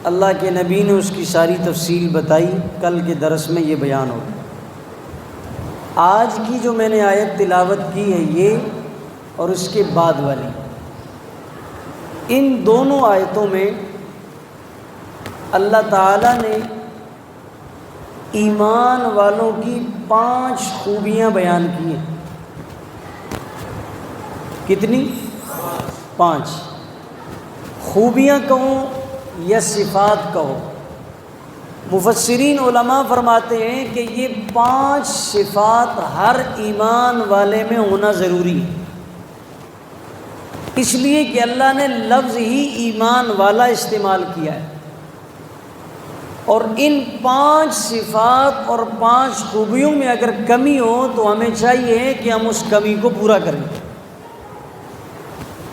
اللہ کے نبی نے اس کی ساری تفصیل بتائی، کل کے درس میں یہ بیان ہوگا۔ آج کی جو میں نے آیت تلاوت کی ہے یہ اور اس کے بعد والی، ان دونوں آیتوں میں اللہ تعالیٰ نے ایمان والوں کی 5 خوبیاں بیان کی ہیں۔ کتنی؟ 5 خوبیاں کہو یا صفات کہو، مفسرین علماء فرماتے ہیں کہ یہ 5 صفات ہر ایمان والے میں ہونا ضروری ہے، اس لیے کہ اللہ نے لفظ ہی ایمان والا استعمال کیا ہے، اور ان 5 صفات اور 5 خوبیوں میں اگر کمی ہو تو ہمیں چاہیے کہ ہم اس کمی کو پورا کریں۔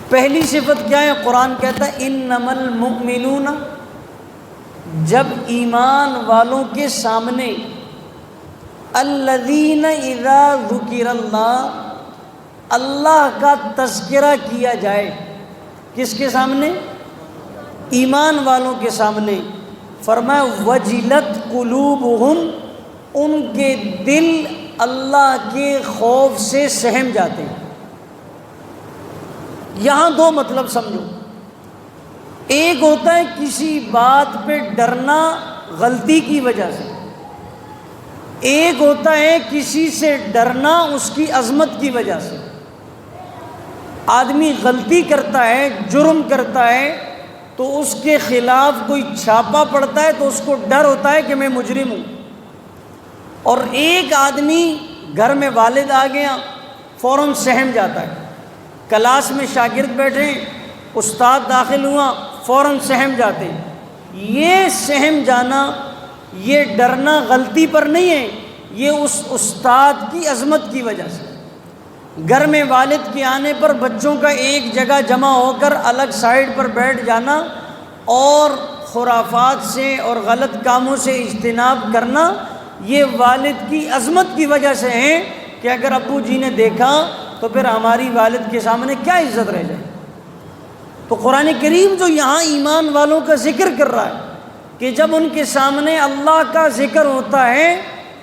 پہلی صفت کیا ہے؟ قرآن کہتا ہے انما المؤمنون، جب ایمان والوں کے سامنے الذین اذا ذکر اللہ، اللہ کا تذکرہ کیا جائے، کس کے سامنے؟ ایمان والوں کے سامنے، فرمایا وجلت قلوبہم، ان کے دل اللہ کے خوف سے سہم جاتے ہیں۔ یہاں 2 مطلب سمجھو، ایک ہوتا ہے کسی بات پہ ڈرنا غلطی کی وجہ سے، ایک ہوتا ہے کسی سے ڈرنا اس کی عظمت کی وجہ سے۔ آدمی غلطی کرتا ہے، جرم کرتا ہے، تو اس کے خلاف کوئی چھاپا پڑتا ہے تو اس کو ڈر ہوتا ہے کہ میں مجرم ہوں۔ اور ایک آدمی گھر میں والد آ گیا فوراً سہم جاتا ہے، کلاس میں شاگرد بیٹھے، استاد داخل ہوا، فوراً سہم جاتے ہیں۔ یہ سہم جانا، یہ ڈرنا غلطی پر نہیں ہے، یہ اس استاد کی عظمت کی وجہ سے۔ گھر میں والد کے آنے پر بچوں کا ایک جگہ جمع ہو کر الگ سائڈ پر بیٹھ جانا اور خرافات سے اور غلط کاموں سے اجتناب کرنا، یہ والد کی عظمت کی وجہ سے ہے کہ اگر ابو جی نے دیکھا تو پھر ہماری والد کے سامنے کیا عزت رہ جائے۔ تو قرآن کریم جو یہاں ایمان والوں کا ذکر کر رہا ہے کہ جب ان کے سامنے اللہ کا ذکر ہوتا ہے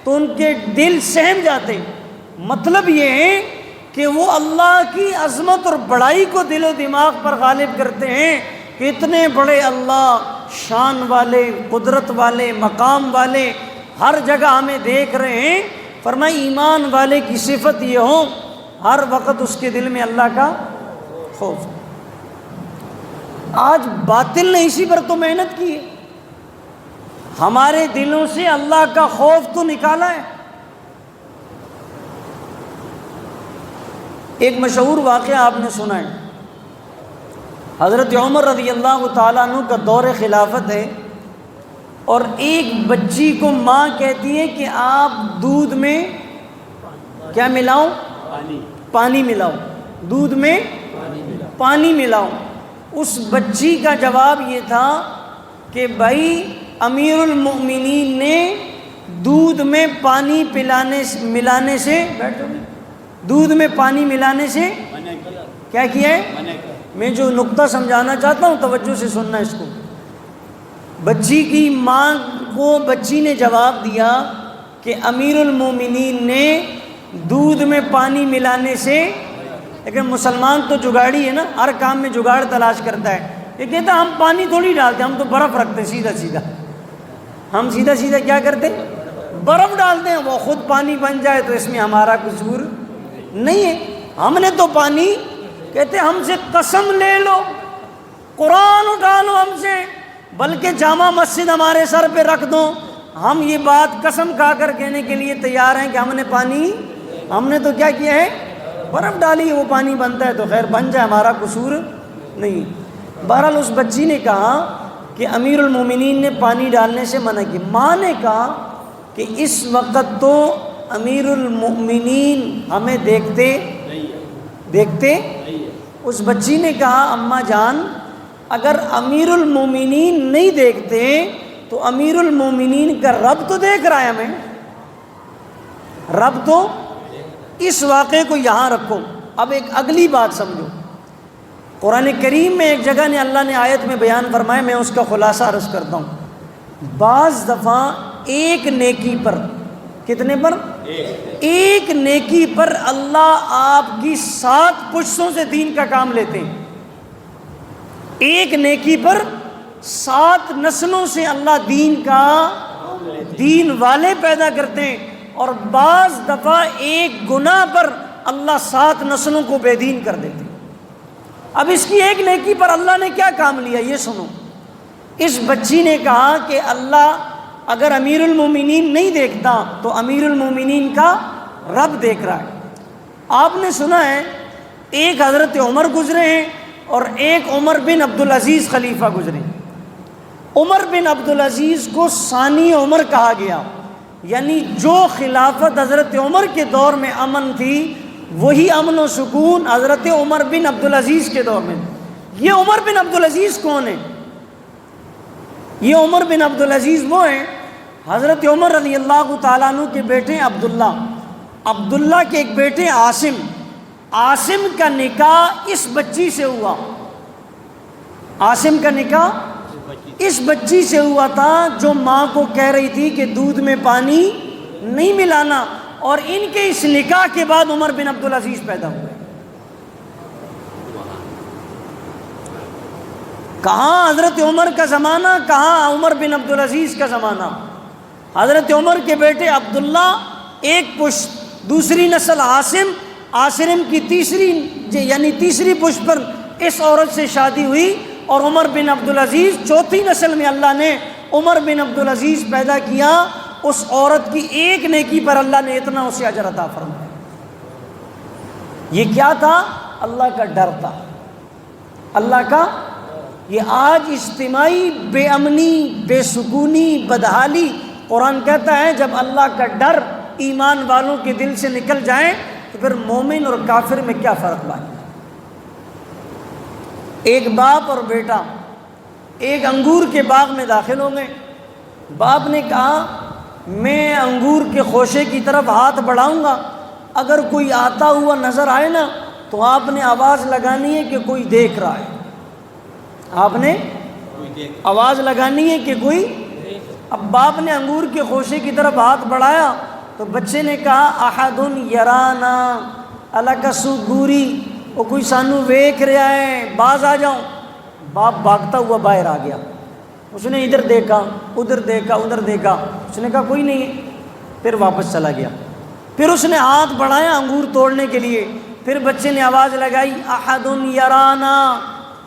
تو ان کے دل سہم جاتے ہیں۔ مطلب یہ ہے کہ وہ اللہ کی عظمت اور بڑائی کو دل و دماغ پر غالب کرتے ہیں کہ اتنے بڑے اللہ، شان والے، قدرت والے، مقام والے، ہر جگہ ہمیں دیکھ رہے ہیں۔ فرمایا ایمان والے کی صفت یہ ہو ہر وقت اس کے دل میں اللہ کا خوف۔ آج باطل نے اسی پر تو محنت کی ہے، ہمارے دلوں سے اللہ کا خوف تو نکالا ہے۔ ایک مشہور واقعہ آپ نے سنا ہے، حضرت عمر رضی اللہ تعالیٰ عنہ کا دور خلافت ہے، اور ایک بچی کو ماں کہتی ہے کہ آپ دودھ میں کیا ملاؤ؟ پانی ملاؤ، دودھ میں پانی ملاؤ۔ اس بچی کا جواب یہ تھا کہ بھائی امیر المؤمنین نے دودھ میں پانی ملانے سے دودھ میں پانی ملانے سے کیا کیا ہے؟ میں جو نقطہ سمجھانا چاہتا ہوں توجہ سے سننا اس کو۔ بچی کی ماں کو بچی نے جواب دیا کہ امیر المومنین نے دودھ میں پانی ملانے سے، لیکن مسلمان تو جگاڑی ہے نا، ہر کام میں جگاڑ تلاش کرتا ہے۔ یہ کہتا ہم پانی تھوڑی ڈالتے، ہم تو برف رکھتے سیدھا سیدھا، ہم سیدھا سیدھا کیا کرتے؟ برف ڈالتے ہیں، وہ خود پانی بن جائے تو اس میں ہمارا قصور نہیں ہے۔ ہم نے تو پانی، کہتے ہم سے قسم لے لو، قرآن اٹھا لو ہم سے، بلکہ جامع مسجد ہمارے سر پہ رکھ دو، ہم یہ بات قسم کھا کر کہنے کے لیے تیار ہیں کہ ہم نے پانی، ہم نے تو کیا کیا ہے؟ برف ڈالی، وہ پانی بنتا ہے تو خیر بن جائے، ہمارا قصور نہیں۔ بہرحال اس بچی نے کہا کہ امیر المومنین نے پانی ڈالنے سے منع کی۔ ماں نے کہا کہ اس وقت تو امیر المؤمنین ہمیں دیکھتے۔ اس بچی نے کہا اماں جان اگر امیر المومنین نہیں دیکھتے تو امیر المومنین کا رب تو دیکھ رہا ہے ہمیں، رب تو۔ اس واقعے کو یہاں رکھو۔ اب ایک اگلی بات سمجھو، قرآن کریم میں ایک جگہ نے اللہ نے آیت میں بیان فرمایا، میں اس کا خلاصہ عرض کرتا ہوں۔ بعض دفعہ ایک نیکی پر، کتنے پر؟ ایک نیکی پر اللہ آپ کی 7 پشتوں سے دین کا کام لیتے ہیں۔ ایک نیکی پر 7 نسلوں سے اللہ دین والے پیدا کرتے ہیں، اور بعض دفعہ ایک گناہ پر اللہ 7 نسلوں کو بے دین کر دیتے ہیں۔ اب اس کی ایک نیکی پر اللہ نے کیا کام لیا یہ سنو۔ اس بچی نے کہا کہ اللہ اگر امیر المومنین نہیں دیکھتا تو امیر المومنین کا رب دیکھ رہا ہے۔ آپ نے سنا ہے ایک حضرت عمر گزرے ہیں اور ایک عمر بن عبدالعزیز خلیفہ گزرے۔ عمر بن عبدالعزیز کو ثانی عمر کہا گیا، یعنی جو خلافت حضرت عمر کے دور میں امن تھی وہی امن و سکون حضرت عمر بن عبدالعزیز کے دور میں۔ یہ عمر بن عبدالعزیز کون ہے؟ یہ عمر بن عبدالعزیز وہ ہیں حضرت عمر رضی اللہ تعالیٰ عنہ کے بیٹے عبداللہ کے ایک بیٹے عاصم کا نکاح اس بچی سے ہوا۔ عاصم کا نکاح اس بچی سے ہوا تھا جو ماں کو کہہ رہی تھی کہ دودھ میں پانی نہیں ملانا، اور ان کے اس نکاح کے بعد عمر بن عبدالعزیز پیدا ہوئے۔ کہاں حضرت عمر کا زمانہ، کہاں عمر بن عبدالعزیز کا زمانہ۔ حضرت عمر کے بیٹے عبداللہ ایک پشت، دوسری نسل عاصم کی تیسری پشت پر اس عورت سے شادی ہوئی، اور عمر بن عبدالعزیز چوتھی نسل میں اللہ نے عمر بن عبدالعزیز پیدا کیا۔ اس عورت کی ایک نیکی پر اللہ نے اتنا اسے اجر عطا فرمایا۔ یہ کیا تھا؟ اللہ کا ڈر تھا، اللہ کا۔ یہ آج اجتماعی بے امنی، بے سکونی، بدحالی، قرآن کہتا ہے جب اللہ کا ڈر ایمان والوں کے دل سے نکل جائے تو پھر مومن اور کافر میں کیا فرق باقی۔ ایک باپ اور بیٹا ایک انگور کے باغ میں داخل ہو گئے۔ باپ نے کہا میں انگور کے خوشے کی طرف ہاتھ بڑھاؤں گا، اگر کوئی آتا ہوا نظر آئے نا تو آپ نے آواز لگانی ہے کہ کوئی دیکھ رہا ہے۔ آپ نے آواز لگانی ہے کہ کوئی۔ اب باپ نے انگور کے خوشے کی طرف ہاتھ بڑھایا تو بچے نے کہا احد یرانا الکسو گوری، وہ کوئی سانو ویکھ رہا ہے، باز آ جاؤں۔ باپ بھاگتا ہوا باہر آ گیا، اس نے ادھر دیکھا ادھر دیکھا ادھر دیکھا، اس نے کہا کوئی نہیں ہے، پھر واپس چلا گیا۔ پھر اس نے ہاتھ بڑھایا انگور توڑنے کے لیے، پھر بچے نے آواز لگائی احد یرانا،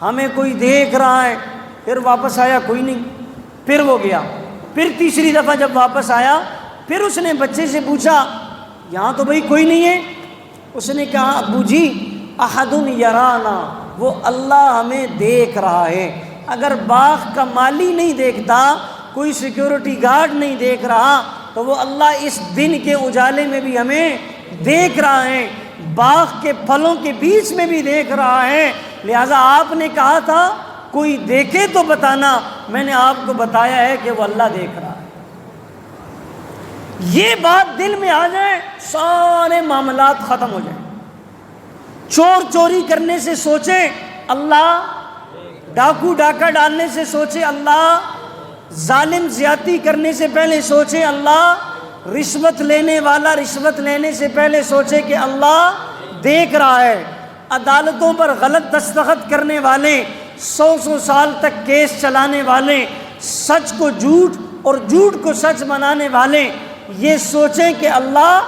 ہمیں کوئی دیکھ رہا ہے، پھر واپس آیا کوئی نہیں، پھر وہ گیا۔ پھر تیسری دفعہ جب واپس آیا پھر اس نے بچے سے پوچھا یہاں تو بھئی کوئی نہیں ہے۔ اس نے کہا ابو جی احد یرانا، وہ اللہ ہمیں دیکھ رہا ہے۔ اگر باغ کا مالی نہیں دیکھتا، کوئی سیکیورٹی گارڈ نہیں دیکھ رہا، تو وہ اللہ اس دن کے اجالے میں بھی ہمیں دیکھ رہا ہے، باغ کے پھلوں کے بیچ میں بھی دیکھ رہا ہے۔ لہٰذا آپ نے کہا تھا کوئی دیکھے تو بتانا، میں نے آپ کو بتایا ہے کہ وہ اللہ دیکھ رہا ہے۔ یہ بات دل میں آ جائے سارے معاملات ختم ہو جائیں۔ چور چوری کرنے سے سوچے اللہ، ڈاکو ڈاکہ ڈالنے سے سوچے اللہ، ظالم زیادتی کرنے سے پہلے سوچے اللہ، رشوت لینے والا رشوت لینے سے پہلے سوچے کہ اللہ دیکھ رہا ہے، عدالتوں پر غلط دستخط کرنے والے، 100 سال تک کیس چلانے والے، سچ کو جھوٹ اور جھوٹ کو سچ بنانے والے یہ سوچیں کہ اللہ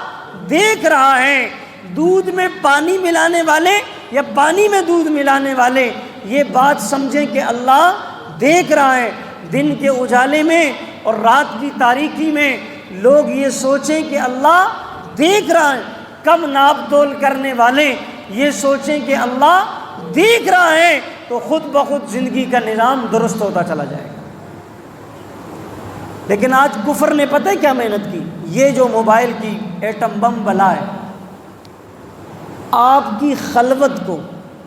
دیکھ رہا ہے۔ دودھ میں پانی ملانے والے یا پانی میں دودھ ملانے والے یہ بات سمجھیں کہ اللہ دیکھ رہا ہے۔ دن کے اجالے میں اور رات کی تاریکی میں لوگ یہ سوچیں کہ اللہ دیکھ رہا ہے۔ کم ناپ تول کرنے والے یہ سوچیں کہ اللہ دیکھ رہا ہے، تو خود بخود زندگی کا نظام درست ہوتا چلا جائے گا۔ لیکن آج کفر نے پتہ ہے کیا محنت کی؟ یہ جو موبائل کی ایٹم بم بلا ہے، آپ کی خلوت کو،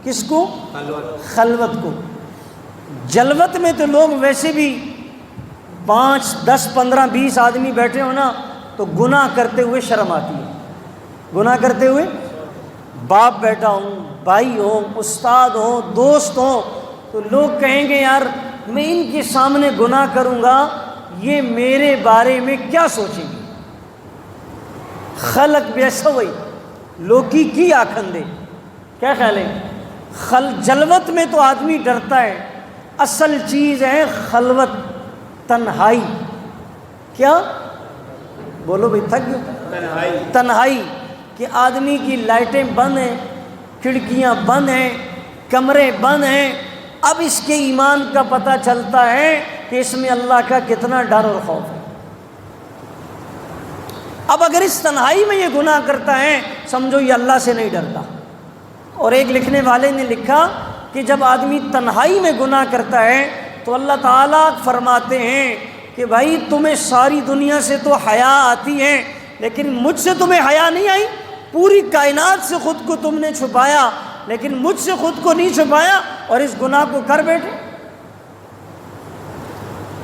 کس کو؟ خلوت کو۔ جلوت میں تو لوگ ویسے بھی 5 10 15 20 آدمی بیٹھے ہو نا تو گناہ کرتے ہوئے شرم آتی ہے، گناہ کرتے ہوئے۔ باپ بیٹا ہوں، بھائی ہوں، استاد ہوں، دوست ہوں، تو لوگ کہیں گے یار میں ان کے سامنے گناہ کروں گا یہ میرے بارے میں کیا سوچیں گے. خلق بیسوئی لوکی کی آکھندے، کیا خیال ہے؟ جلوت میں تو آدمی ڈرتا ہے، اصل چیز ہے خلوت، تنہائی. کیا بولو بھائی، تھک گئے؟ تنہائی، کہ آدمی کی لائٹیں بند ہیں، کھڑکیاں بند ہیں، کمرے بند ہیں. اب اس کے ایمان کا پتہ چلتا ہے کہ اس میں اللہ کا کتنا ڈر اور خوف ہے. اب اگر اس تنہائی میں یہ گناہ کرتا ہے سمجھو یہ اللہ سے نہیں ڈرتا. اور ایک لکھنے والے نے لکھا کہ جب آدمی تنہائی میں گناہ کرتا ہے تو اللہ تعالیٰ فرماتے ہیں کہ بھائی تمہیں ساری دنیا سے تو حیا آتی ہے لیکن مجھ سے تمہیں حیا نہیں آئی. پوری کائنات سے خود کو تم نے چھپایا لیکن مجھ سے خود کو نہیں چھپایا اور اس گناہ کو کر بیٹھے.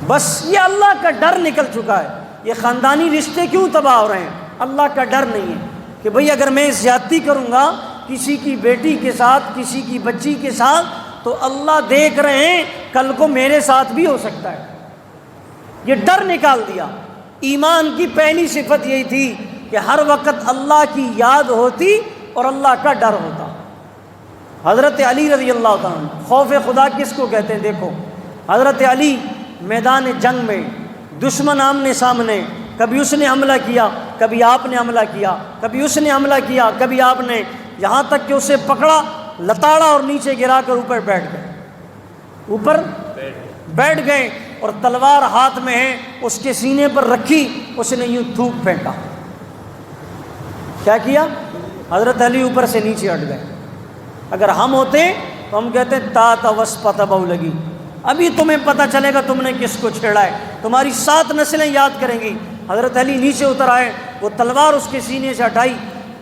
بس یہ اللہ کا ڈر نکل چکا ہے. یہ خاندانی رشتے کیوں تباہ ہو رہے ہیں؟ اللہ کا ڈر نہیں ہے کہ بھئی اگر میں زیادتی کروں گا کسی کی بیٹی کے ساتھ، کسی کی بچی کے ساتھ، تو اللہ دیکھ رہے ہیں کل کو میرے ساتھ بھی ہو سکتا ہے. یہ ڈر نکال دیا. ایمان کی پہلی صفت یہی تھی کہ ہر وقت اللہ کی یاد ہوتی اور اللہ کا ڈر ہوتا. حضرت علی رضی اللہ تعالیٰ عنہ، خوف خدا کس کو کہتے ہیں؟ دیکھو حضرت علی میدان جنگ میں دشمن آمنے سامنے، کبھی اس نے حملہ کیا، کبھی آپ نے حملہ کیا، کبھی اس نے حملہ کیا، کبھی آپ نے، یہاں تک کہ اسے پکڑا، لتاڑا اور نیچے گرا کر اوپر بیٹھ گئے. اوپر بیٹھ گئے اور تلوار ہاتھ میں ہے، اس کے سینے پر رکھی، اس نے یوں تھوک پھینکا. کیا کیا؟ حضرت علی اوپر سے نیچے ہٹ گئے. اگر ہم ہوتے تو ہم کہتے تا توس پتہ لگی، ابھی تمہیں پتہ چلے گا تم نے کس کو چھیڑا ہے، تمہاری 7 نسلیں یاد کریں گی. حضرت علی نیچے اتر آئے، وہ تلوار اس کے سینے سے ہٹائی.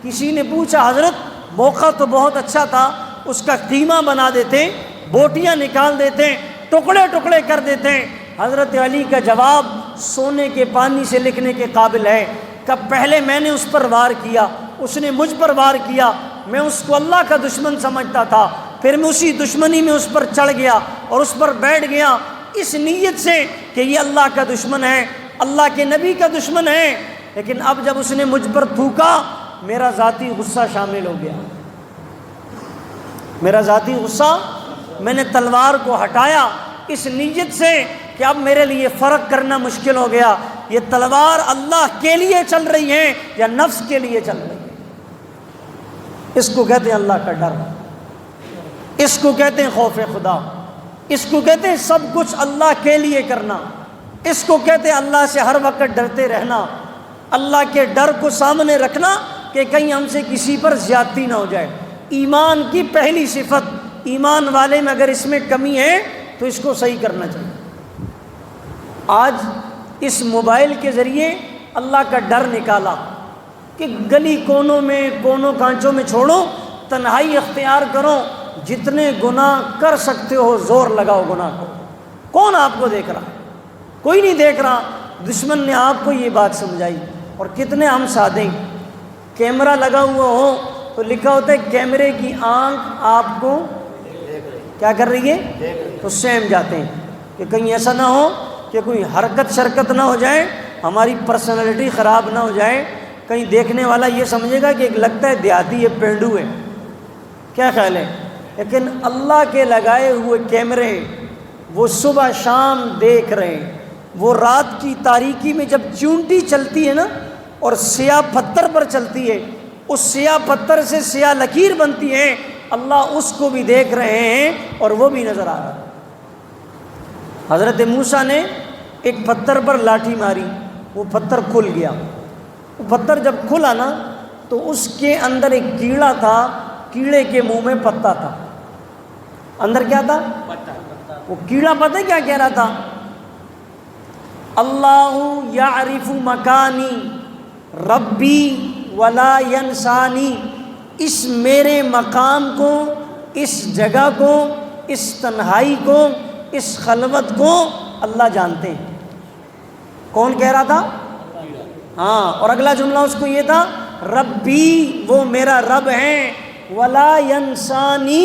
کسی نے پوچھا حضرت موقع تو بہت اچھا تھا، اس کا قیمہ بنا دیتے، بوٹیاں نکال دیتے، ٹکڑے ٹکڑے کر دیتے. حضرت علی کا جواب سونے کے پانی سے لکھنے کے قابل ہے کہ پہلے میں نے اس پر وار کیا، اس نے مجھ پر وار کیا، میں اس کو اللہ کا دشمن سمجھتا تھا، پھر میں اسی دشمنی میں اس پر چڑھ گیا اور اس پر بیٹھ گیا اس نیت سے کہ یہ اللہ کا دشمن ہے، اللہ کے نبی کا دشمن ہے. لیکن اب جب اس نے مجھ پر تھوکا میرا ذاتی غصہ شامل ہو گیا، میرا ذاتی غصہ، میں نے تلوار کو ہٹایا اس نیت سے کہ اب میرے لیے فرق کرنا مشکل ہو گیا، یہ تلوار اللہ کے لیے چل رہی ہے یا نفس کے لیے چل رہی ہے. اس کو کہتے ہیں اللہ کا ڈر، اس کو کہتے ہیں خوف خدا، اس کو کہتے ہیں سب کچھ اللہ کے لیے کرنا، اس کو کہتے ہیں اللہ سے ہر وقت ڈرتے رہنا، اللہ کے ڈر کو سامنے رکھنا کہ کہیں ہم سے کسی پر زیادتی نہ ہو جائے. ایمان کی پہلی صفت، ایمان والے میں اگر اس میں کمی ہے تو اس کو صحیح کرنا چاہیے. آج اس موبائل کے ذریعے اللہ کا ڈر نکالا کہ گلی کونوں میں، کونوں کانچوں میں چھوڑو، تنہائی اختیار کرو، جتنے گناہ کر سکتے ہو زور لگاؤ گناہ کو. کون آپ کو دیکھ رہا؟ کوئی نہیں دیکھ رہا. دشمن نے آپ کو یہ بات سمجھائی. اور کتنے ہم سادے، کیمرہ لگا ہوا ہو تو لکھا ہوتا ہے کیمرے کی آنکھ آپ کو کیا کر رہی ہے، تو سہم جاتے ہیں کہ کہیں ایسا نہ ہو کہ کوئی حرکت شرکت نہ ہو جائے، ہماری پرسنالٹی خراب نہ ہو جائے، کہیں دیکھنے والا یہ سمجھے گا کہ ایک لگتا ہے دیہاتی یہ پینڈو ہے. کیا خیال ہے؟ لیکن اللہ کے لگائے ہوئے کیمرے وہ صبح شام دیکھ رہے ہیں. وہ رات کی تاریکی میں جب چونٹی چلتی ہے نا اور سیاہ پتھر پر چلتی ہے، اس سیاہ پتھر سے سیاہ لکیر بنتی ہے، اللہ اس کو بھی دیکھ رہے ہیں اور وہ بھی نظر آ رہا ہے. حضرت موسیٰ نے ایک پتھر پر لاٹھی ماری، وہ پتھر کھل گیا. وہ پتھر جب کھلا نا تو اس کے اندر ایک کیڑا تھا، کیڑے کے منہ میں پتا تھا. اندر کیا تھا؟ وہ کیڑا پتہ ہے کیا کہہ رہا تھا؟ اللہ یعرف مکانی ربی ولا ینسانی. اس میرے مقام کو، اس جگہ کو، اس تنہائی کو، اس خلوت کو اللہ جانتے ہیں. کون کہہ رہا تھا؟ ہاں. اور اگلا جملہ اس کو یہ تھا ربی، وہ میرا رب ہے، ولا ینسانی،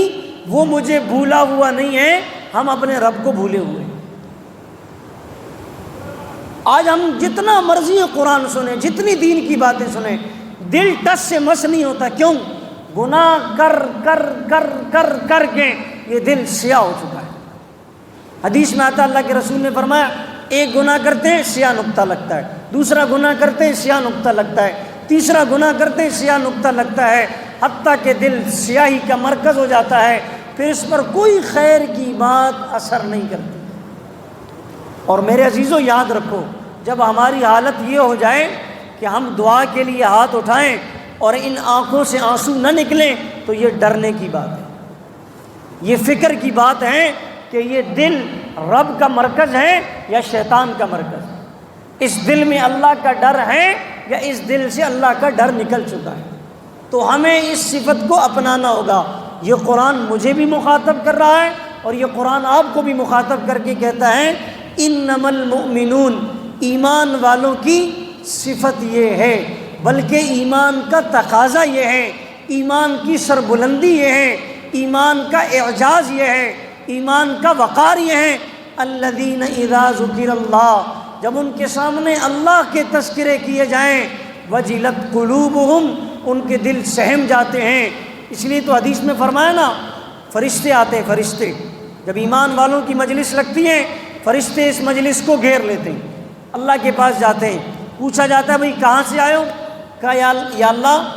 وہ مجھے بھولا ہوا نہیں ہے، ہم اپنے رب کو بھولے ہوئے ہیں۔ آج ہم جتنا مرضی قرآن سنیں، جتنی دین کی باتیں سنیں، دل ٹس سے مس نہیں ہوتا۔ کیوں؟ گناہ کر کر کر کر کر کے یہ دل سیاہ ہو چکا ہے۔ حدیث میں آتا، اللہ کے رسول نے فرمایا ایک گناہ کرتے ہیں سیاہ نقطہ لگتا ہے، دوسرا گناہ کرتے ہیں سیاہ نقطہ لگتا ہے، تیسرا گناہ کرتے ہیں سیاہ نقطہ لگتا ہے، حتیٰ کہ دل سیاہی کا مرکز ہو جاتا ہے، پھر اس پر کوئی خیر کی بات اثر نہیں کرتی۔ اور میرے عزیزو یاد رکھو، جب ہماری حالت یہ ہو جائے کہ ہم دعا کے لیے ہاتھ اٹھائیں اور ان آنکھوں سے آنسو نہ نکلیں، تو یہ ڈرنے کی بات ہے، یہ فکر کی بات ہے کہ یہ دل رب کا مرکز ہے یا شیطان کا مرکز ہے، اس دل میں اللہ کا ڈر ہے یا اس دل سے اللہ کا ڈر نکل چکا ہے۔ تو ہمیں اس صفت کو اپنانا ہوگا۔ یہ قرآن مجھے بھی مخاطب کر رہا ہے اور یہ قرآن آپ کو بھی مخاطب کر کے کہتا ہے انما المؤمنون، ایمان والوں کی صفت یہ ہے، بلکہ ایمان کا تقاضا یہ ہے، ایمان کی سربلندی یہ ہے، ایمان کا اعجاز یہ ہے، ایمان کا وقار یہ ہے، الذین اذا ذکر اللہ، جب ان کے سامنے اللہ کے تذکرے کیے جائیں، وجلت قلوبہم، ان کے دل سہم جاتے ہیں۔ اس لیے تو حدیث میں فرمایا نا، فرشتے آتے ہیں، فرشتے جب ایمان والوں کی مجلس لگتی ہے، فرشتے اس مجلس کو گھیر لیتے ہیں، اللہ کے پاس جاتے ہیں، پوچھا جاتا ہے بھئی کہاں سے آئے ہو؟ کہا یا اللہ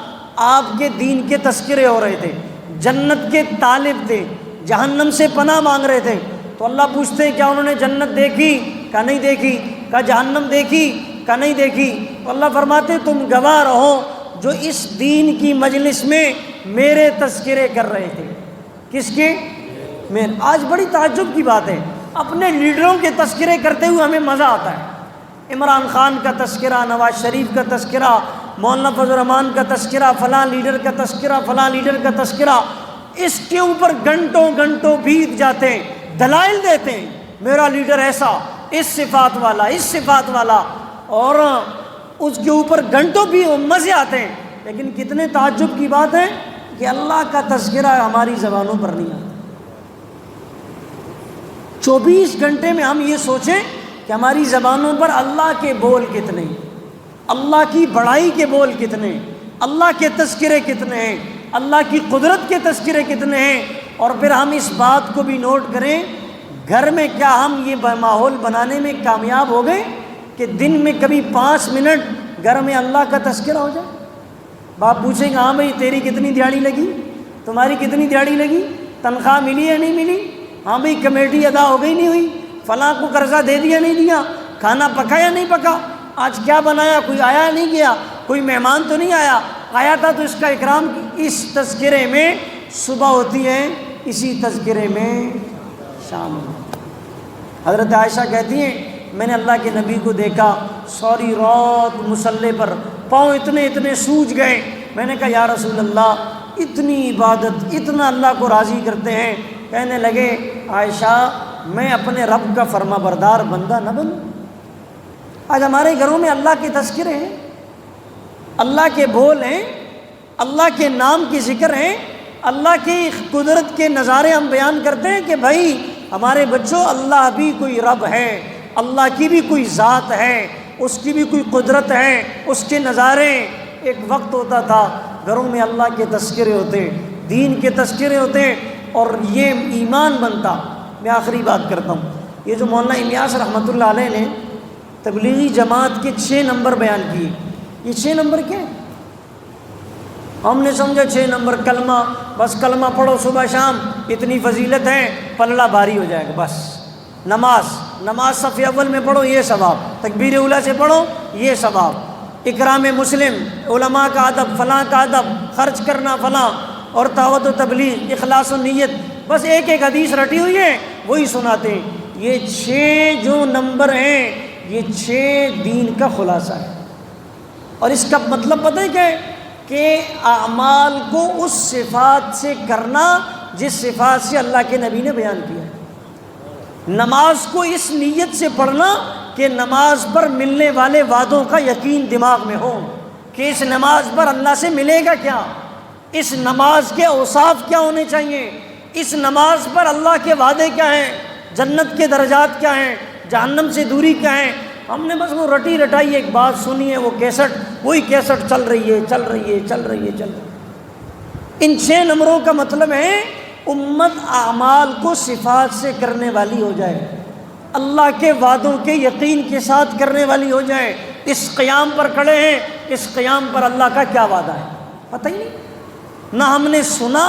آپ کے دین کے تذکرے ہو رہے تھے، جنت کے طالب تھے، جہنم سے پناہ مانگ رہے تھے۔ تو اللہ پوچھتے ہیں کیا انہوں نے جنت دیکھی؟ کہا نہیں دیکھی۔ کہا جہنم دیکھی؟ کہا نہیں دیکھی۔ تو اللہ فرماتے تم گواہ رہو جو اس دین کی مجلس میں میرے تذکرے کر رہے تھے۔ کس کے؟ میں۔ آج بڑی تعجب کی بات ہے، اپنے لیڈروں کے تذکرے کرتے ہوئے ہمیں مزہ آتا ہے۔ عمران خان کا تذکرہ، نواز شریف کا تذکرہ، مولانا فضل الرحمان کا تذکرہ، فلاں لیڈر کا تذکرہ، فلاں لیڈر کا تذکرہ، اس کے اوپر گھنٹوں گھنٹوں بیت جاتے ہیں، دلائل دیتے ہیں میرا لیڈر ایسا، اس صفات والا، اس صفات والا، اور اس کے اوپر گھنٹوں بھی مزے آتے ہیں۔ لیکن کتنے تعجب کی بات ہے کہ اللہ کا تذکرہ ہماری زبانوں پر نہیں آتا۔ 24 گھنٹے میں ہم یہ سوچیں کہ ہماری زبانوں پر اللہ کے بول کتنے ہیں، اللہ کی بڑائی کے بول کتنے ہیں، اللہ کے تذکرے کتنے ہیں، اللہ کی قدرت کے تذکرے کتنے ہیں۔ اور پھر ہم اس بات کو بھی نوٹ کریں، گھر میں کیا ہم یہ ماحول بنانے میں کامیاب ہو گئے کہ دن میں کبھی 5 منٹ گھر میں اللہ کا تذکرہ ہو جائے؟ باپ پوچھیں گے ہاں بھائی تیری کتنی دیہڑی لگی، تمہاری کتنی دیہڑی لگی، تنخواہ ملی یا نہیں ملی، ہاں بھئی کمیٹی ادا ہو گئی نہیں ہوئی، فلاں کو قرضہ دے دیا نہیں دیا، کھانا پکا یا نہیں پکا، آج کیا بنایا، کوئی آیا نہیں گیا، کوئی مہمان تو نہیں آیا، آیا تھا تو اس کا اکرام۔ اس تذکرے میں صبح ہوتی ہے، اسی تذکرے میں شام ہوتی ہے۔ حضرت عائشہ کہتی ہیں میں نے اللہ کے نبی کو دیکھا سوری رات مصلی پر، پاؤں اتنے سوج گئے۔ میں نے کہا یا رسول اللہ اتنی عبادت، اتنا اللہ کو راضی کرتے ہیں؟ کہنے لگے عائشہ میں اپنے رب کا فرما بردار بندہ نہ بنوں؟ آج ہمارے گھروں میں اللہ کے تذکرے ہیں، اللہ کے بول ہیں، اللہ کے نام کی ذکر ہیں، اللہ کی قدرت کے نظارے ہم بیان کرتے ہیں کہ بھائی ہمارے بچوں اللہ بھی کوئی رب ہے، اللہ کی بھی کوئی ذات ہے، اس کی بھی کوئی قدرت ہے، اس کے نظارے۔ ایک وقت ہوتا تھا گھروں میں اللہ کے تذکرے ہوتے، دین کے تذکرے ہوتے، اور یہ ایمان بنتا۔ میں آخری بات کرتا ہوں، یہ جو مولانا الیاس رحمۃ اللہ علیہ نے تبلیغی جماعت کے 6 نمبر بیان کیے، یہ 6 نمبر کیا ہیں؟ ہم نے سمجھا 6 نمبر کلمہ، بس کلمہ پڑھو صبح شام، اتنی فضیلت ہے، پلڑا بھاری ہو جائے گا بس۔ نماز صف اول میں پڑھو یہ ثواب، تکبیر اولیٰ سے پڑھو یہ ثواب، اکرام مسلم، علماء کا ادب، فلاں کا ادب، خرچ کرنا فلاں، اور دعوت و تبلیغ، اخلاص و نیت، بس ایک ایک حدیث رٹی ہوئی ہے وہی سناتے ہیں۔ یہ 6 جو نمبر ہیں یہ 6 دین کا خلاصہ ہے۔ اور اس کا مطلب پتہ ہے کیا ہے؟ کہ اعمال کو اس صفات سے کرنا جس صفات سے اللہ کے نبی نے بیان کیا ہے۔ نماز کو اس نیت سے پڑھنا کہ نماز پر ملنے والے وعدوں کا یقین دماغ میں ہو، کہ اس نماز پر اللہ سے ملے گا کیا، اس نماز کے اوصاف کیا ہونے چاہیے، اس نماز پر اللہ کے وعدے کیا ہیں، جنت کے درجات کیا ہیں، جہنم سے دوری کیا ہے۔ ہم نے بس وہ رٹی رٹائی ایک بات سنی ہے، وہ کیسٹ، وہی کیسٹ چل رہی ہے چل رہی ہے چل رہی ہے چل رہی ہے۔ ان 6 نمبروں کا مطلب ہے امت اعمال کو صفات سے کرنے والی ہو جائے، اللہ کے وعدوں کے یقین کے ساتھ کرنے والی ہو جائے۔ اس قیام پر کھڑے ہیں، اس قیام پر اللہ کا کیا وعدہ ہے پتہ ہی نہیں، نہ ہم نے سنا،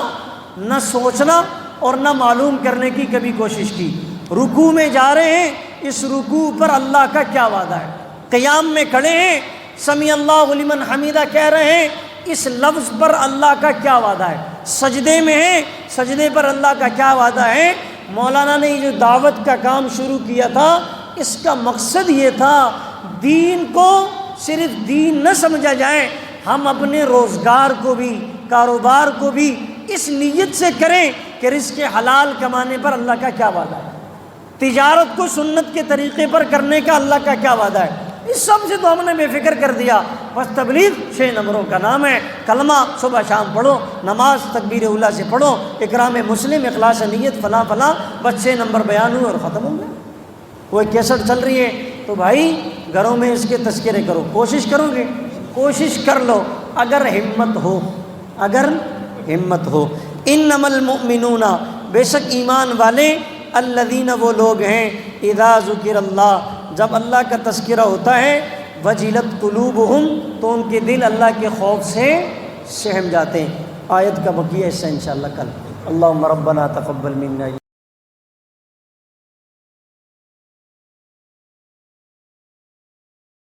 نہ سوچنا اور نہ معلوم کرنے کی کبھی کوشش کی۔ رکوع میں جا رہے ہیں، اس رکوع پر اللہ کا کیا وعدہ ہے۔ قیام میں کھڑے ہیں، سمیع اللہ لمن حمیدہ کہہ رہے ہیں، اس لفظ پر اللہ کا کیا وعدہ ہے۔ سجدے میں ہیں، سجدے پر اللہ کا کیا وعدہ ہے۔ مولانا نے جو دعوت کا کام شروع کیا تھا، اس کا مقصد یہ تھا دین کو صرف دین نہ سمجھا جائے، ہم اپنے روزگار کو بھی، کاروبار کو بھی اس نیت سے کریں کہ رزق حلال کمانے پر اللہ کا کیا وعدہ ہے، تجارت کو سنت کے طریقے پر کرنے کا اللہ کا کیا وعدہ ہے۔ اس سب سے تو ہم نے بے فکر کر دیا۔ بس تبلیغ 6 نمبروں کا نام ہے، کلمہ صبح شام پڑھو، نماز تکبیر اولیٰ سے پڑھو، اکرام مسلم، اخلاص نیت، فلاں فلاں، بس 6 نمبر بیان ہوئے اور ختم ہو گئے۔ کوئی کیسٹ چل رہی ہے تو بھائی گھروں میں اس کے تذکرے کرو، کوشش کرو گے، کوشش کر لو اگر ہمت ہو، اگر ہمت ہو۔ انما المؤمنون، بے شک ایمان والے، الذین وہ لوگ ہیں، اذا ذکر اللہ، جب اللہ کا تذکرہ ہوتا ہے، وجلت قلوبہم، تو ان کے دل اللہ کے خوف سے سہم جاتے ہیں۔ آیت کا بقیہ حصہ انشاءاللہ کل۔ اللہم ربنا تقبل منا۔